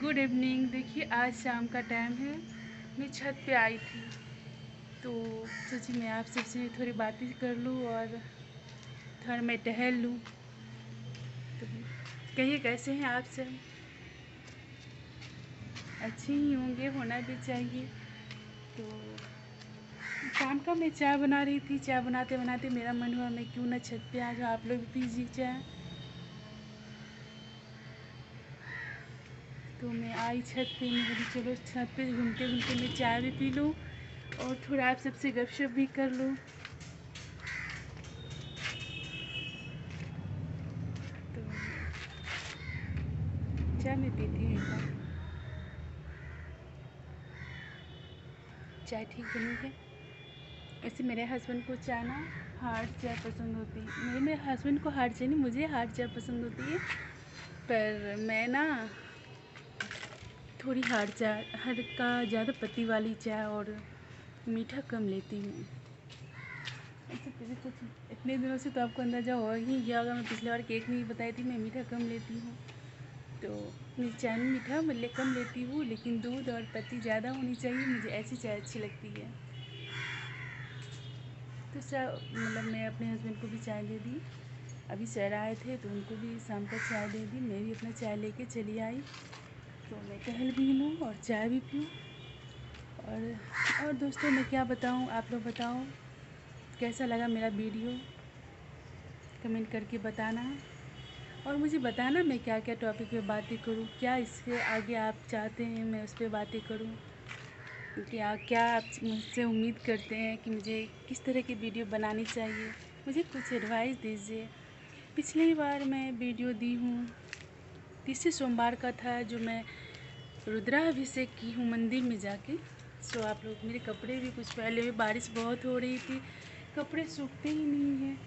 Good evening. देखिए आज शाम का टाइम है। मैं छत पे आई थी तो सोची मैं आप सबसे थोड़ी बातें कर लूँ और थोड़ा मैं टहल लूँ। तो कहिए कैसे हैं आप सब? अच्छे ही होंगे, होना भी चाहिए। तो शाम का मैं चाय बना रही थी। चाय बनाते बनाते मेरा मन हुआ मैं क्यों ना छत पे आ जाऊँ, आप लोग भी पीजिए चाय। तो मैं आई छत पे, मैं बोली चलो छत पे घूमते घूमते मैं चाय भी पी लूँ और थोड़ा आप सबसे गपशप भी कर लूँ। तो चाय मैं पीती हूँ एक बार। चाय ठीक बनी है। वैसे मेरे हस्बैंड को चाय ना हार्ड चाय पसंद होती है। मेरे हस्बैंड को हार्ड चाय नहीं, मुझे हार्ड चाय पसंद होती है। पर मैं ना थोड़ी हार्ड चाय, हल्का ज़्यादा पत्ती वाली चाय और मीठा कम लेती हूँ। ऐसे पहले कुछ इतने दिनों से तो आपको अंदाज़ा हो ही गया होगा, मैं पिछले बार केक में ही बताई थी मैं मीठा कम लेती हूँ। तो मैं चाय में मीठा भले कम लेती हूँ, लेकिन दूध और पत्ती ज़्यादा होनी चाहिए, मुझे ऐसी चाय अच्छी लगती है। तो मतलब मैं अपने हस्बैंड को भी चाय दे दी। अभी सर आए थे तो उनको भी शाम का चाय दे दी। मैं भी अपना चाय लेके चली आई तो मैं टहल भी लूँ और चाय भी पीऊँ। और दोस्तों मैं क्या बताऊँ, आप लोग बताओ कैसा लगा मेरा वीडियो, कमेंट करके बताना। और मुझे बताना मैं क्या क्या टॉपिक पे बातें करूँ, क्या इसके आगे आप चाहते हैं मैं उस पर बातें करूँ, क्या क्या आप मुझसे उम्मीद करते हैं कि मुझे किस तरह की वीडियो बनानी चाहिए, मुझे कुछ एडवाइस दीजिए। पिछली बार मैं वीडियो दी हूँ, तीसरे सोमवार का था जो मैं रुद्राभिषेक की हूँ मंदिर में जाके। सो आप लोग, मेरे कपड़े भी कुछ पहले हुए, बारिश बहुत हो रही थी, कपड़े सूखते ही नहीं हैं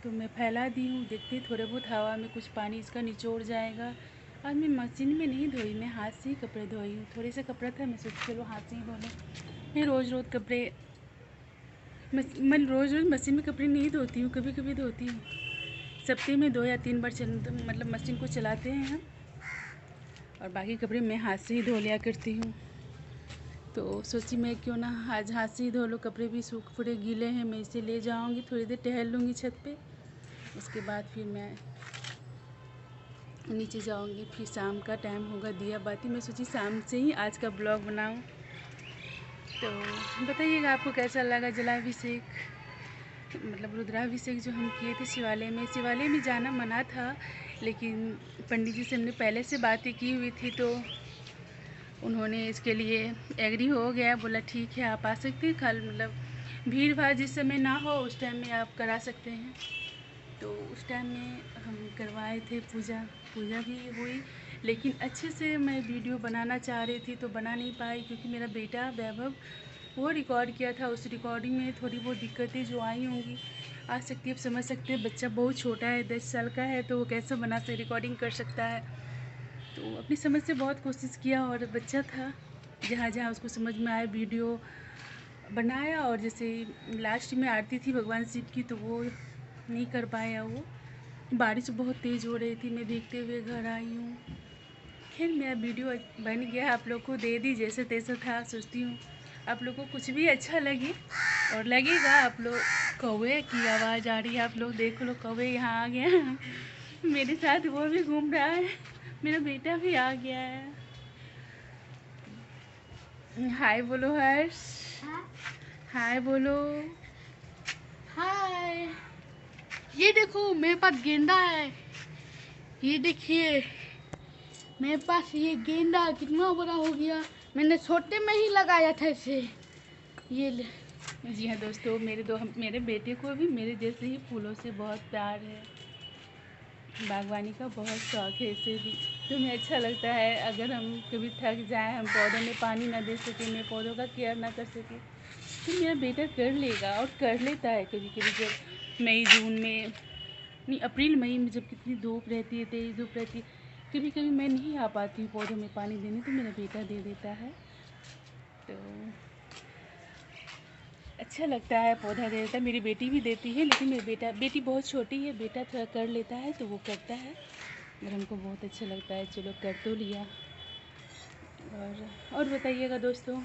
तो मैं फैला दी हूँ। देखते थोड़े बहुत हवा में कुछ पानी इसका निचोड़ जाएगा। आज मैं मशीन में नहीं धोई, मैं हाथ से ही कपड़े धोई हूँ। थोड़े से कपड़ा था, मैं सोची चलो हाथ से ही धो लूँ। मैं रोज़ रोज़ मशीन में कपड़े नहीं धोती हूँ, कभी कभी धोती हूँ। सप्ताह में 2 या 3 बार मतलब मशीन को चलाते हैं हम, और बाकी कपड़े मैं हाथ से ही धो लिया करती हूँ। तो सोची मैं क्यों ना आज हाथ से ही धो लूँ, कपड़े भी सूख पूरे गीले हैं। मैं इसे ले जाऊँगी, थोड़ी देर टहल लूँगी छत पे, उसके बाद फिर मैं नीचे जाऊंगी। फिर शाम का टाइम होगा, दिया बाती। मैं सोची शाम से ही आज का ब्लॉग बनाऊं। तो बताइएगा आपको कैसा लगा जलाभिषेक, मतलब रुद्राभिषेक जो हम किए थे शिवालय में। शिवालय में जाना मना था, लेकिन पंडित जी से हमने पहले से बातें की हुई थी तो उन्होंने इसके लिए एग्री हो गया, बोला ठीक है आप आ सकते हैं। कल मतलब भीड़ भाड़ जिस समय ना हो उस टाइम में आप करा सकते हैं। तो उस टाइम में हम करवाए थे पूजा भी हुई, लेकिन अच्छे से मैं वीडियो बनाना चाह रही थी तो बना नहीं पाई, क्योंकि मेरा बेटा वैभव वो रिकॉर्ड किया था। उस रिकॉर्डिंग में थोड़ी बहुत दिक्कतें जो आई होंगी, आ सकती है, आप समझ सकते हैं। बच्चा बहुत छोटा है, 10 साल का है, तो वो कैसे रिकॉर्डिंग कर सकता है। तो अपनी समझ से बहुत कोशिश किया, और बच्चा था, जहाँ जहाँ उसको समझ में आया वीडियो बनाया। और जैसे लास्ट में आरती थी भगवान शिव की, तो वो नहीं कर पाया। वो बारिश बहुत तेज़ हो रही थी, मैं भीगते हुए घर आई हूँ। खैर मेरा वीडियो बन गया, आप लोग को दे दी जैसे तैसा था। सोचती हूँ आप लोग को कुछ भी अच्छा लगे और लगेगा। आप लोग, कौवे की आवाज़ आ रही है, आप लोग देख लो, कौवे यहाँ आ गया मेरे साथ, वो भी घूम रहा है, मेरा बेटा भी आ गया है। हाय बोलो हर्ष, हाय बोलो। हाय, ये देखो मेरे पास गेंदा है। ये देखिए मेरे पास ये गेंदा कितना बड़ा हो गया। मैंने छोटे में ही लगाया था इसे। ये ले। जी हाँ दोस्तों, मेरे बेटे को भी मेरे जैसे ही फूलों से बहुत प्यार है, बागवानी का बहुत शौक है इसे भी। तो हमें अच्छा लगता है अगर हम कभी थक जाएं, हम पौधों में पानी ना दे सकें, मैं पौधों का केयर ना कर सकें, तो मेरा बेटा कर लेगा और कर लेता है। कभी कभी जब मई जून में, नहीं अप्रैल मई में जब कितनी धूप रहती है, तेज़ धूप रहती है, कभी कभी मैं नहीं आ पाती हूँ पौधों में पानी देने, तो मेरा बेटा दे देता है। तो अच्छा लगता है, पौधा दे देता है। मेरी बेटी भी देती है, लेकिन मेरी बेटी बहुत छोटी है, बेटा थोड़ा कर लेता है तो वो करता है। और हमको बहुत अच्छा लगता है, चलो कर तो लिया। और बताइएगा दोस्तों,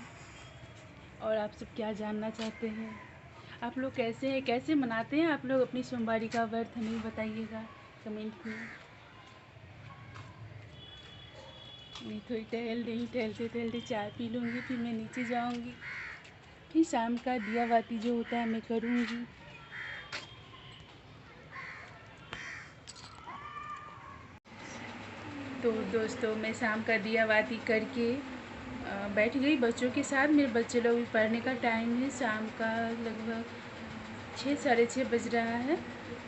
और आप सब क्या जानना चाहते हैं? आप लोग कैसे हैं, कैसे मनाते हैं आप लोग अपनी सोमवारी का व्रत, हमें बताइएगा कमेंट में। मैं थोड़ी टहल रही, टहलते टहलते चाय पी लूँगी, फिर मैं नीचे जाऊँगी, फिर शाम का दिया बाती जो होता है मैं करूँगी। तो दोस्तों मैं शाम का दिया बाती करके बैठ गई बच्चों के साथ। मेरे बच्चे लोग भी पढ़ने का टाइम है, शाम का लगभग 6 साढ़े 6 बज रहा है।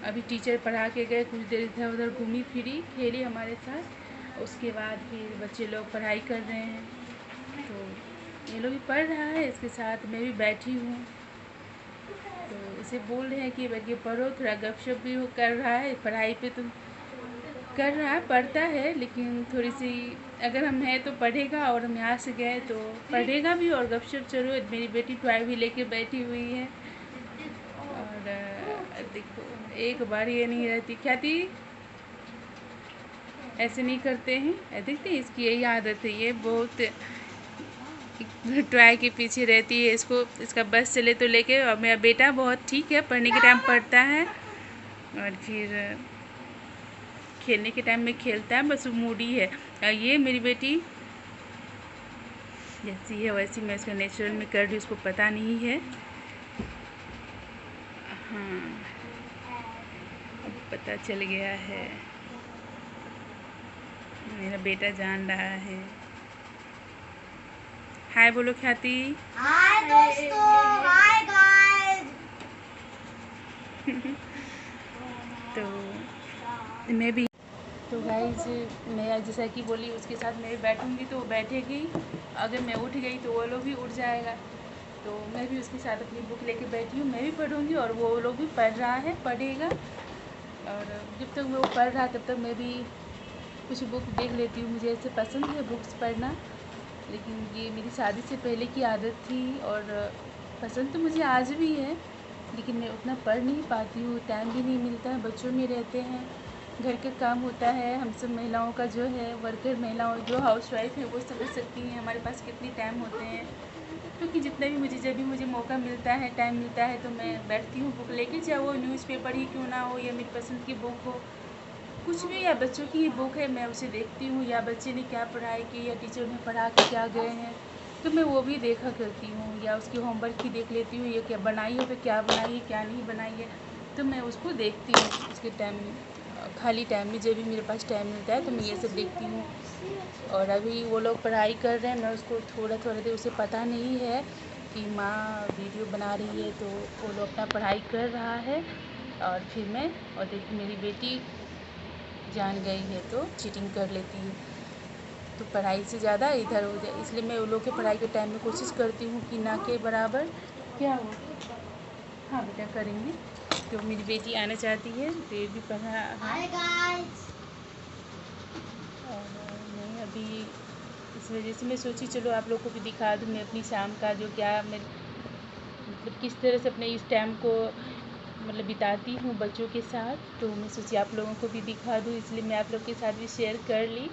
अभी टीचर पढ़ा के गए, कुछ देर इधर उधर घूमी फिरी, खेली हमारे साथ। उसके बाद फिर बच्चे लोग पढ़ाई कर रहे हैं, तो ये लोग भी पढ़ रहा है, इसके साथ मैं भी बैठी हूँ। तो इसे बोल रहे हैं कि बच्चे पढ़ो, थोड़ा गपशप भी कर रहा है, पढ़ाई पे तो कर रहा है, पढ़ता है, लेकिन थोड़ी सी अगर हम हैं तो पढ़ेगा, और हम यहाँ से गए तो पढ़ेगा भी और गपशप। चलो मेरी बेटी टॉय भी लेके बैठी हुई है, और देखो एक बार ये नहीं रहती, ख्याति ऐसे नहीं करते हैं, देखते हैं इसकी यही आदत है, ये बहुत टॉय के पीछे रहती है, इसको इसका बस चले तो लेके। और मेरा बेटा बहुत ठीक है, पढ़ने के टाइम पढ़ता है और फिर खेलने के टाइम में खेलता है, बस मूडी है। और ये मेरी बेटी जैसी है वैसी मैं इसका नेचुरल में कर रही हूँ, उसको पता नहीं है। हाँ अब पता चल गया है, मेरा बेटा जान रहा है। हाय बोलो ख्याति। हाय दोस्तों, हाय गाइस। तो मैं भी, तो गाइस मैं जैसा कि बोली उसके साथ मैं भी बैठूंगी तो वो बैठेगी, अगर मैं उठ गई तो वो लोग भी उठ जाएगा। तो मैं भी उसके साथ अपनी बुक लेके बैठी हूँ, मैं भी पढ़ूंगी और वो लोग भी पढ़ रहा है, पढ़ेगा। और जब तक वो पढ़ रहा है तब तक मैं भी कुछ बुक देख लेती हूँ। मुझे ऐसे पसंद है बुक्स पढ़ना, लेकिन ये मेरी शादी से पहले की आदत थी, और पसंद तो मुझे आज भी है, लेकिन मैं उतना पढ़ नहीं पाती हूँ, टाइम भी नहीं मिलता है, बच्चों में रहते हैं, घर का काम होता है। हम सब महिलाओं का जो है, वर्कर महिलाओं जो हाउसवाइफ है वो समझ सकती हैं हमारे पास कितनी टाइम होते हैं। क्योंकि जितना भी मुझे, जब भी मुझे मौका मिलता है, टाइम मिलता है, तो मैं बैठती हूँ बुक लेके, चाहे वो न्यूज़पेपर ही क्यों ना हो, या मेरी पसंद की बुक हो, कुछ भी, या बच्चों की ही बुक है मैं उसे देखती हूँ, या बच्चे ने क्या पढ़ाई की या टीचर ने पढ़ा के क्या गए हैं तो मैं वो भी देखा करती हूँ, या उसकी होमवर्क भी देख लेती हूँ, ये क्या बनाई है, फिर क्या बनाई है क्या नहीं बनाई है, तो मैं उसको देखती हूँ उसके टाइम, खाली टाइम में जब भी मेरे पास टाइम मिलता है तो मैं ये सब देखती हूँ। और अभी वो लोग पढ़ाई कर रहे हैं, मैं उसको थोड़ा थोड़ा देर, उसे पता नहीं है कि माँ वीडियो बना रही है, तो वो लोग अपना पढ़ाई कर रहा है। और फिर मैं, और देखिए मेरी बेटी जान गई है तो चीटिंग कर लेती है, तो पढ़ाई से ज़्यादा इधर हो जाए, इसलिए मैं उन लोग के पढ़ाई के टाइम में कोशिश करती हूँ कि ना के बराबर। क्या हो, हाँ बेटा करेंगे। तो मेरी बेटी आना चाहती है, तो ये भी पढ़ा। Hi guys. और मैं अभी इस वजह से मैं सोची चलो आप लोग को भी दिखा दूँ मैं अपनी शाम का जो क्या मैं मतलब किस तरह से अपने इस टाइम को मतलब बिताती हूँ बच्चों के साथ, तो मैं सोची आप लोगों को भी दिखा दूँ, इसलिए मैं आप लोग के साथ भी शेयर कर ली।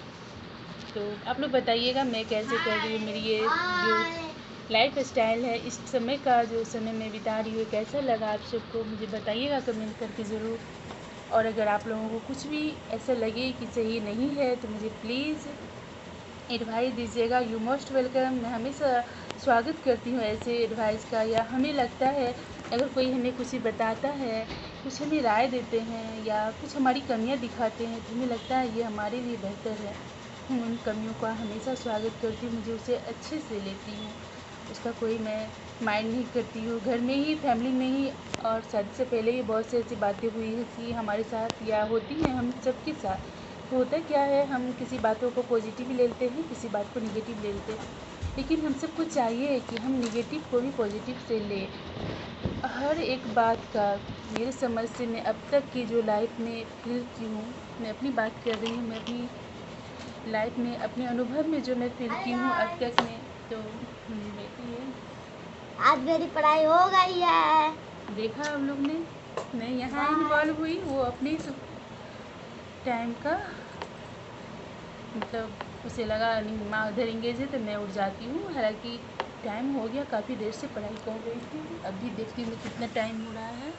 तो आप लोग बताइएगा मैं कैसे कर रही हूँ, मेरी ये जो लाइफ स्टाइल है, इस समय का जो समय मैं बिता रही हूँ, कैसा लगा आप सबको मुझे बताइएगा कमेंट करके ज़रूर। और अगर आप लोगों को कुछ भी ऐसा लगे कि सही नहीं है तो मुझे प्लीज़ एडवाइस दीजिएगा, यू मोस्ट वेलकम। मैं हमेशा स्वागत करती हूँ ऐसे एडवाइस का, या हमें लगता है अगर कोई हमें कुछ बताता है, कुछ हमें राय देते हैं, या कुछ हमारी कमियाँ दिखाते हैं, तो हमें लगता है ये हमारे लिए बेहतर है, हम उन कमियों का हमेशा स्वागत करती हूँ, मुझे उसे अच्छे से लेती हूँ, उसका कोई मैं माइंड नहीं करती हूँ। घर में ही, फैमिली में ही, और शादी से पहले ही बहुत सी ऐसी बातें हुई हैं कि हमारे साथ या होती हैं हम सबके साथ। तो होता क्या है, हम किसी बातों को पॉजिटिव ले लेते हैं, किसी बात को निगेटिव ले लेते हैं, लेकिन हम सबको चाहिए कि हम निगेटिव को भी पॉजिटिव से लें। हर एक बात का मेरे समझ से मैं अब तक की जो लाइफ में फील की हूँ, मैं अपनी बात कर रही हूँ, मैं अपनी लाइफ में अपने अनुभव में जो मैं फील की हूँ अब तक में, तो मेरी बेटी है, आज मेरी पढ़ाई हो गई है। देखा हम लोग ने, मैं यहाँ इन्वॉल्व हुई, वो अपने टाइम का मतलब उसे लगा नहीं माँ उधर इंगेज है तो मैं उठ जाती हूँ। हालांकि टाइम हो गया, काफ़ी देर से पढ़ाई कर रही थी। अभी देखती हूँ कितना टाइम हो रहा है।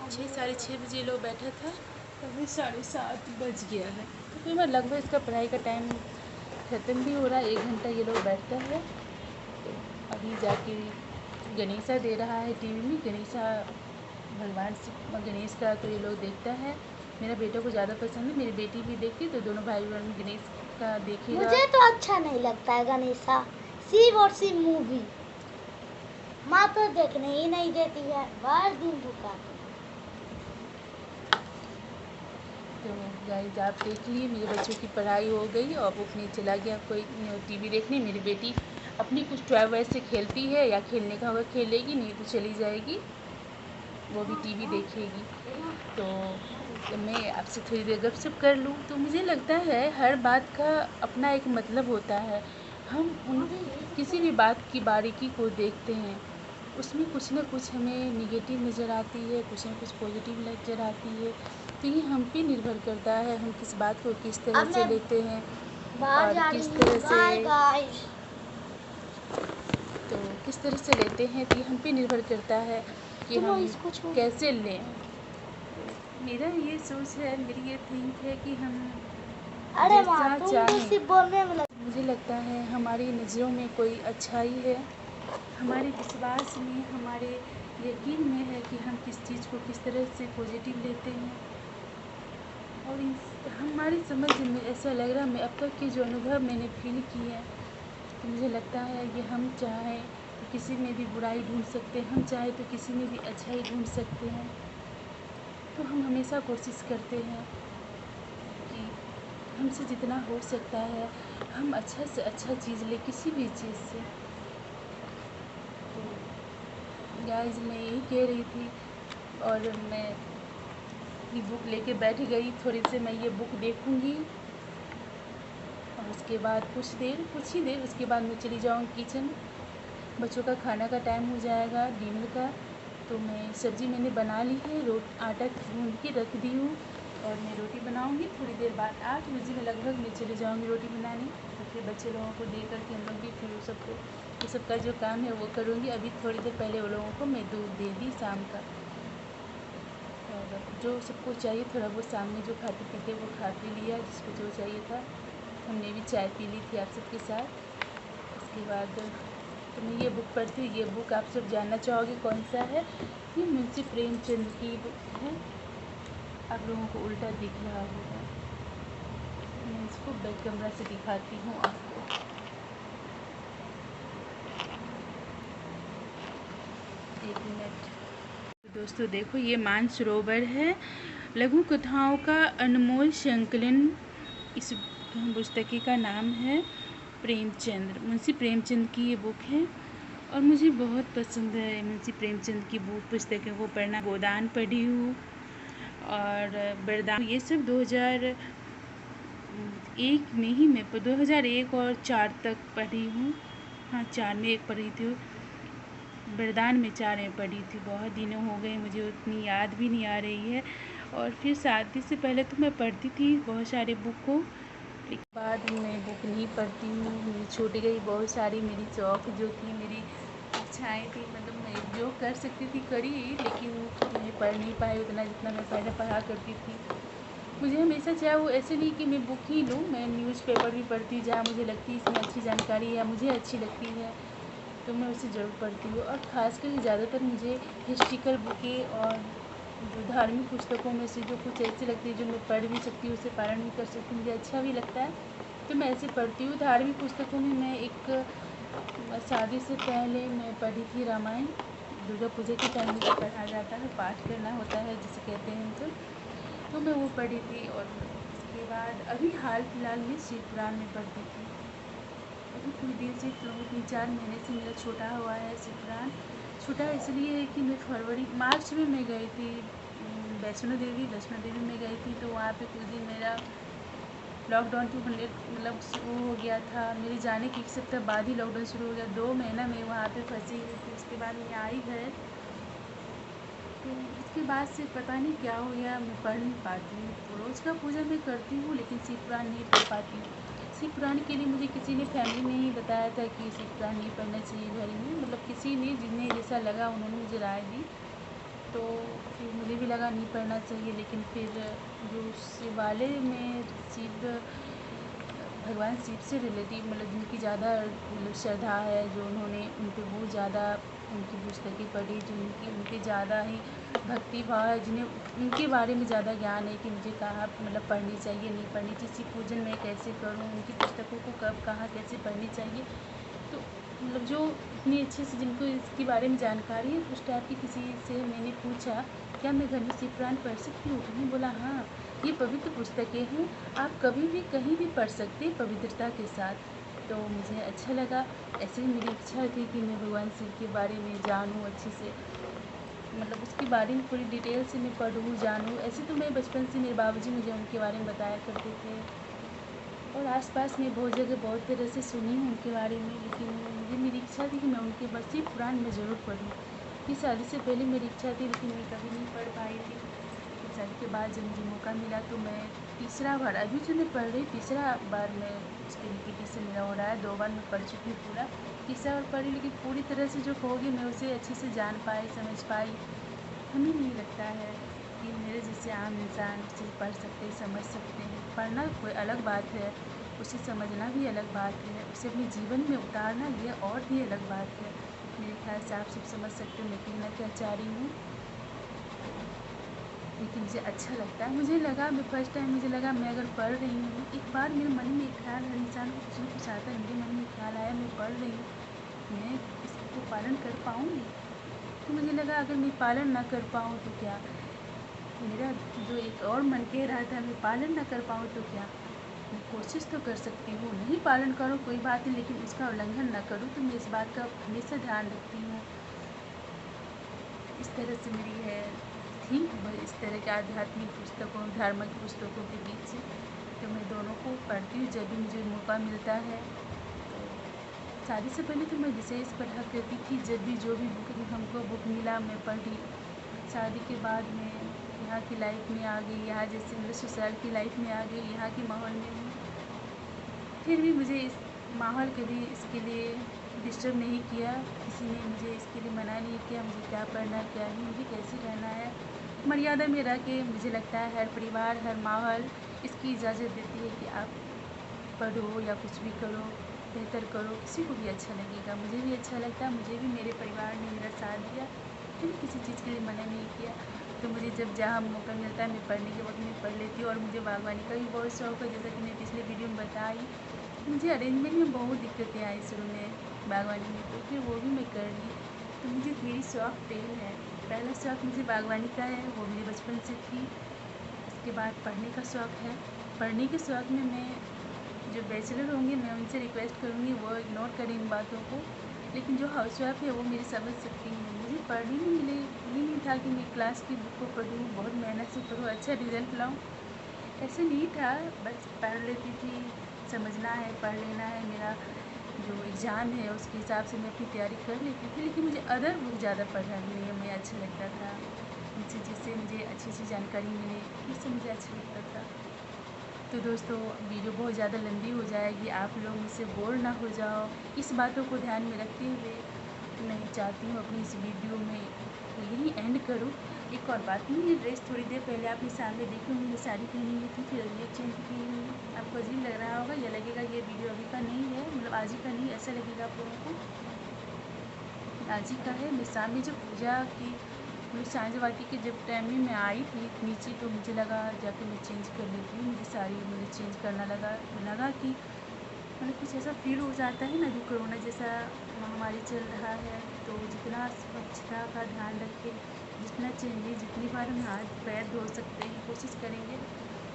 6 साढ़े 6 बजे लोग बैठा था, अभी 7:30 बज गया है। तो फिर मैं लगभग इसका पढ़ाई का टाइम ख़त्म भी हो रहा है। 1 घंटा ये लोग बैठता है। तो अभी जाके गणेशा दे रहा है टीवी में, गणेशा भगवान से गणेश का तो ये लोग देखता है। मेरा बेटा को ज़्यादा पसंद है, मेरी बेटी भी देखती, तो दोनों भाई बहन गणेश का देखेगा। मुझे तो अच्छा नहीं लगता है गणेशा। शिव और शिव मूवी माँ तो देखने ही नहीं देती है, बार दिन भुकाती। तो गाइस आप देख लिए मेरे बच्चों की पढ़ाई हो गई और वो अपने चला गया कोई टीवी देखने। मेरी बेटी अपनी कुछ टॉय वैसे खेलती है, या खेलने का होगा खेलेगी, नहीं तो चली जाएगी, वो भी टीवी देखेगी। तो मैं आपसे थोड़ी देर गपशप कर लूँ। तो मुझे लगता है हर बात का अपना एक मतलब होता है। हम किसी भी बात की बारीकी को देखते हैं, उसमें कुछ ना कुछ हमें निगेटिव नज़र आती है, कुछ ना कुछ पॉजिटिव नज़र आती है। तो ये हम पे निर्भर करता है हम किस बात को किस तरह अब से मैं लेते हैं बाहर जा और रही किस हूँ। तरह बाय से गाइस। तो किस तरह से लेते हैं, तो ये हम पे निर्भर करता है कि चलो हम इसको छोड़। कैसे लें। मेरा ये सोच है, मेरी ये थिंक है कि हम अरे माँ जैसा तुम तो चाहें, सिर्फ बोलने में लग। मुझे लगता है हमारी नज़रों में कोई अच्छाई है, हमारे विश्वास में, हमारे यकीन में है कि हम किस चीज़ को किस तरह से पॉजिटिव लेते हैं। और हमारी समझ में ऐसा लग रहा है, मैं अब तक के जो अनुभव मैंने फील किए हैं, तो मुझे लगता है कि हम चाहें तो किसी में भी बुराई ढूंढ सकते हैं, हम चाहें तो किसी में भी अच्छाई ढूंढ सकते हैं। तो हम हमेशा कोशिश करते हैं कि हमसे जितना हो सकता है हम अच्छा से अच्छा चीज़ लें किसी भी चीज़ से। तो गाइस मैं यही कह रही थी, और मैं ये बुक लेके बैठ गई। थोड़ी से मैं ये बुक देखूँगी और उसके बाद कुछ ही देर उसके बाद मैं चली जाऊँगी किचन। बच्चों का खाना का टाइम हो जाएगा डिनर का। तो मैं सब्ज़ी मैंने बना ली है, आटा गूँध के रख दी हूँ और मैं रोटी बनाऊँगी थोड़ी देर बाद। 8 बजे में लगभग मैं चली जाऊँगी रोटी बनाने। तो फिर बच्चे लोगों को दे करके हम लोग भी फिर वो सबका जो काम है वो करूँगी। अभी थोड़ी देर पहले वो लोगों को मैं दूध दे दी शाम का, और जो सबको चाहिए थोड़ा बहुत शाम में जो खाते पीते वो खा पी लिया, जिसको जो चाहिए था। हमने भी चाय पी ली थी आप सबके साथ। उसके बाद तो मैं ये बुक पढ़ती हूँ। ये बुक आप सब जानना चाहोगे कौन सा है? ये मुंशी प्रेमचंद की बुक है। आप लोगों को उल्टा दिख रहा होगा, मैं इसको बैक कैमरा से दिखाती हूँ आपको। एक मिनट। तो दोस्तों देखो, ये मानसरोवर है, लघु कथाओं का अनमोल संकलन। इस पुस्तक का नाम है प्रेमचंद, मुंशी प्रेमचंद की ये बुक है और मुझे बहुत पसंद है मुंशी प्रेमचंद की बुक पुस्तकों को पढ़ना। गोदान पढ़ी हूँ और वरदान, ये सब 2001 में ही मैं 2001 और 4 तक पढ़ी हूँ। हाँ 4 में एक पढ़ी थी, वरदान में 4 में पढ़ी थी। बहुत दिनों हो गए, मुझे उतनी याद भी नहीं आ रही है। और फिर शादी से पहले तो मैं पढ़ती थी बहुत सारे बुक को, एक बाद मैं बुक नहीं पढ़ती हूँ, मेरी छूट गई बहुत सारी। मेरी शौक़ जो थी, मेरी इच्छाएँ थी, मतलब मैं जो कर सकती थी करी, लेकिन मैं पढ़ नहीं पाई उतना जितना मैं पहले पढ़ा करती थी। मुझे हमेशा चाहे वो ऐसे नहीं कि मैं बुक ही लूँ, मैं न्यूज़पेपर भी पढ़ती हूँ जहाँ मुझे लगती है इसमें अच्छी जानकारी है, मुझे अच्छी लगती है तो मैं उसे ज़रूर पढ़ती हूँ। और ख़ासकर ज़्यादातर मुझे हिस्ट्रिकल बुकें और जो धार्मिक पुस्तकों में से जो कुछ ऐसी लगती है जो मैं पढ़ भी सकती हूँ, उसे पारण भी कर सकती हूँ, मुझे अच्छा भी लगता है तो मैं ऐसे पढ़ती हूँ। धार्मिक पुस्तकों में मैं एक शादी से पहले मैं पढ़ी थी रामायण। दुर्गा पूजा के टाइम में जो पढ़ा जाता है, पाठ करना होता है जिसे कहते हैं हम सब, तो मैं वो पढ़ी थी। और उसके बाद अभी हाल फिलहाल में शिव पुराण में पढ़ती थी। अभी कुछ दिन से 3-4 महीने से मेरा छूटा हुआ है शिव पुराण। छूटा इसलिए है कि मैं मार्च में मैं गई थी वैष्णो देवी में गई थी। तो वहाँ पे कुछ दिन मेरा लॉकडाउन मतलब शुरू हो गया था। मेरे जाने के 1 सप्ताह बाद ही लॉकडाउन शुरू हो गया। 2 महीना मैं वहाँ पे फंसी हुई थी। उसके बाद मैं आई घर, तो उसके बाद से पता नहीं क्या हो गया, मैं पढ़ नहीं पाती हूँ। तो रोज़ का पूजा मैं करती हूँ लेकिन शिव पुराण नहीं पढ़ पाती हूँ। शिव पुराण के लिए मुझे किसी ने फैमिली में ही बताया था कि शिव पुराण नहीं पढ़ना चाहिए घर में, मतलब किसी ने जिन्हें जैसा लगा उन्होंने मुझे राय दी। तो फिर मुझे भी लगा नहीं पढ़ना चाहिए, लेकिन फिर जो शिवालय में भगवान शिव से रिलेटिव मतलब जिनकी ज़्यादा मतलब श्रद्धा है, जो उन्होंने उन पर बहुत ज़्यादा उनकी पुस्तकें पढ़ी, जिनकी उनके ज़्यादा ही भक्ति भाव है, जिन्हें उनके बारे में ज़्यादा ज्ञान है कि मुझे कहाँ मतलब पढ़नी चाहिए नहीं पढ़नी चाहिए, शिव पूजन मैं कैसे करूँ, उनकी पुस्तकों को कब कहाँ कैसे पढ़नी चाहिए। तो मतलब जो इतनी अच्छे से जिनको इसके बारे में जानकारी है, उस टाइप की किसी से मैंने पूछा क्या मैं घर में शिव पुराण पढ़ सकती हूँ। उन्होंने बोला हाँ, ये पवित्र पुस्तकें हैं, आप कभी भी कहीं भी पढ़ सकते हैं पवित्रता के साथ। तो मुझे अच्छा लगा। ऐसे ही मेरी इच्छा थी कि मैं भगवान शिव के बारे में जानूँ अच्छे से, मतलब उसके बारे में पूरी डिटेल से मैं पढ़ूँ जानूँ। ऐसे तो मैं बचपन से मेरे बाबूजी मुझे उनके बारे में बताया करते थे, और आसपास में बहुत जगह बहुत तरह से सुनी हूँ उनके बारे में, लेकिन मुझे मेरी इच्छा थी कि मैं उनके बस शिव पुराण में ज़रूर पढूँ। कि शादी से पहले मेरी इच्छा थी लेकिन मैं कभी नहीं पढ़ पाई थी। फिर शादी के बाद जब मुझे मौका मिला तो मैं तीसरा बार, अभी जो मैं पढ़ रही तीसरा बार मैं उसके रिपीटेशन मेरा हो रहा है। 2 बार मैं पढ़ चुकी हूँ पूरा, तीसरा बार पढ़ी, लेकिन पूरी तरह से जो कहोगे मैं उसे अच्छे से जान पाई समझ पाई। हमें नहीं लगता है कि मेरे जैसे आम इंसान उसे पढ़ सकते हैं समझ सकते हैं। पढ़ना कोई अलग बात है, उसे समझना भी अलग बात है, उसे अपने जीवन में उतारना ये और भी अलग बात है। मेरे ख्याल से आप सब समझ सकते हो मैं कहना क्या चाह रही हूँ। लेकिन मुझे अच्छा लगता है, मुझे लगा मैं फर्स्ट टाइम मुझे लगा मैं अगर पढ़ रही हूँ, एक बार मेरे मन में एक ख्याल, हर इंसान को कुछ न कुछ आता है, मेरे मन में एक ख्याल आया मैं पढ़ रही हूँ, मैं इसको पालन कर पाऊँगी। तो मुझे लगा अगर मैं पालन ना कर पाऊँ तो क्या, मेरा जो एक और मन कह रहा था मैं पालन ना कर पाऊँ तो क्या, मैं कोशिश तो कर सकती हूँ, नहीं पालन करूँ कोई बात नहीं लेकिन उसका उल्लंघन ना करूँ। तो मैं इस बात का हमेशा ध्यान रखती हूँ। इस तरह से मेरी है थी इस तरह के आध्यात्मिक पुस्तकों धार्मिक पुस्तकों के बीच से। तो मैं दोनों को पढ़ती हूँ जब भी मुझे मौका मिलता है। तो शादी से पहले तो मैं विशेष पढ़ा करती थी, जब भी जो भी बुक हमको बुक मिला मैं पढ़ी। शादी के बाद मैं यहाँ की लाइफ में आ गई, यहाँ जैसे मतलब ससुराल की लाइफ में आ गई, यहाँ के माहौल में हूँ। फिर भी मुझे इस माहौल कभी इसके लिए डिस्टर्ब नहीं किया, किसी ने मुझे इसके लिए मना नहीं किया मुझे क्या पढ़ना है क्या नहीं, मुझे कैसे रहना है। मर्यादा में रह के मुझे लगता है हर परिवार हर माहौल इसकी इजाज़त देती है कि आप पढ़ो या कुछ भी करो, बेहतर करो, किसी को भी अच्छा लगेगा। मुझे भी अच्छा लगता है, मुझे भी मेरे परिवार ने मेरा साथ दिया, मैंने किसी चीज़ के लिए मना नहीं किया। तो मुझे जब जहाँ मौका मिलता है मैं पढ़ने के वक्त में पढ़ लेती हूँ। और मुझे बागवानी का भी बहुत शौक़ है, जैसा कि मैं पिछले वीडियो में बताई। मुझे अरेंजमेंट में बहुत दिक्कतें आई शुरू में बागवानी में, तो फिर वो भी मैं कर ली। तो मुझे मेरी शौक़ 3 है। पहला शौक़ मुझे बागवानी का है, वो मेरे बचपन से थी। उसके बाद पढ़ने का शौक़ है। पढ़ने के शौक़ में मैं जो बैचलर होंगे मैं उनसे रिक्वेस्ट करूँगी वो इग्नोर करें इन बातों को, लेकिन जो हाउसवाइफ है वो मेरी समझ सकती हैं। मुझे पढ़ने में मिले ये नहीं था कि मैं क्लास की बुक को पढूँ, बहुत मेहनत से पढूँ, अच्छा रिज़ल्ट लाऊँ, ऐसे नहीं था। बस पढ़ लेती थी, समझना है पढ़ लेना है, मेरा जो एग्ज़ाम है उसके हिसाब से मैं अपनी तैयारी कर लेती थी। लेकिन मुझे अदर बुक ज़्यादा पढ़ने में अच्छा लगता था, जिससे मुझे अच्छी सी जानकारी मिले, इससे मुझे अच्छा लगता था। तो दोस्तों वीडियो बहुत ज़्यादा लंबी हो जाएगी, आप लोग मुझसे बोर ना हो जाओ, इस बातों को ध्यान में रखते हुए मैं चाहती हूँ अपनी इस वीडियो में यही एंड करूँ। एक और बात, मैं ये ड्रेस थोड़ी देर पहले आपके सामने देखी होंगी, मैं साड़ी पहनी हुई थी फिर ये चेंज की हुई। आपको अजीब लग रहा होगा या लगेगा ये वीडियो अभी का नहीं है, मतलब आज ही का नहीं, ऐसा लगेगा आप लोगों को, आज ही का है। मैं शाम में जब पूजा की मतलब सांझ बाटी के जब टाइम में मैं आई थी नीचे, तो मुझे लगा जाके मैं चेंज कर लेती हूँ। मुझे साड़ी मुझे चेंज करना लगा कि मतलब कुछ ऐसा फील हो जाता है ना, जो कोरोना जैसा महामारी चल रहा है, तो जितना स्वच्छता का ध्यान रखें, जितना चेंजें जितनी बार हम हाथ पैर धो सकते हैं कोशिश करेंगे।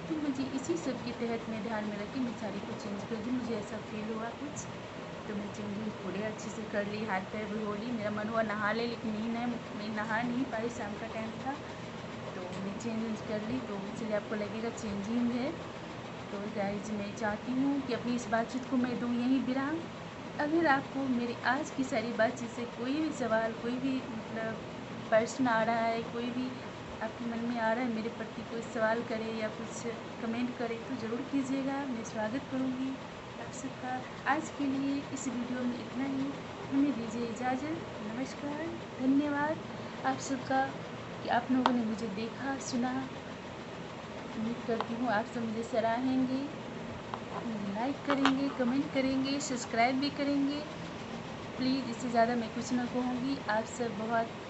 तो मुझे इसी सब के तहत मैं ध्यान में रख के मैं साड़ी को चेंज कर दी। मुझे ऐसा फील हुआ कुछ, तो मैं चेंजिंग पूरे अच्छे से कर ली, हाथ पैर भी धो ली। मेरा मन हुआ नहा ले, लेकिन मैं नहा नहीं पाई, शाम का टाइम था, तो मैं चेंज कर ली। तो इसलिए आपको लगेगा चेंजिंग है। तो गाइज मैं चाहती हूँ कि अपनी इस बातचीत को मैं दूँ यहीं विराम। अगर आपको मेरी आज की सारी बातचीत से कोई भी सवाल कोई भी मतलब प्रश्न आ रहा है, कोई भी आपके मन में आ रहा है मेरे प्रति कोई सवाल करे या कुछ कमेंट करे तो ज़रूर कीजिएगा। मैं स्वागत करूँगी आप सबका। आज के लिए इस वीडियो में इतना ही। हमें दीजिए इजाज़त। नमस्कार, धन्यवाद आप सबका कि आप लोगों ने मुझे देखा सुना। उम्मीद करती हूँ आप सब मुझे सराहेंगे, मुझे लाइक करेंगे, कमेंट करेंगे, सब्सक्राइब भी करेंगे। प्लीज़ इससे ज़्यादा मैं कुछ ना कहूँगी। आप सब बहुत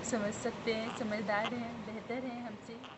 समझ सकते हैं, समझदार हैं, बेहतर हैं हमसे।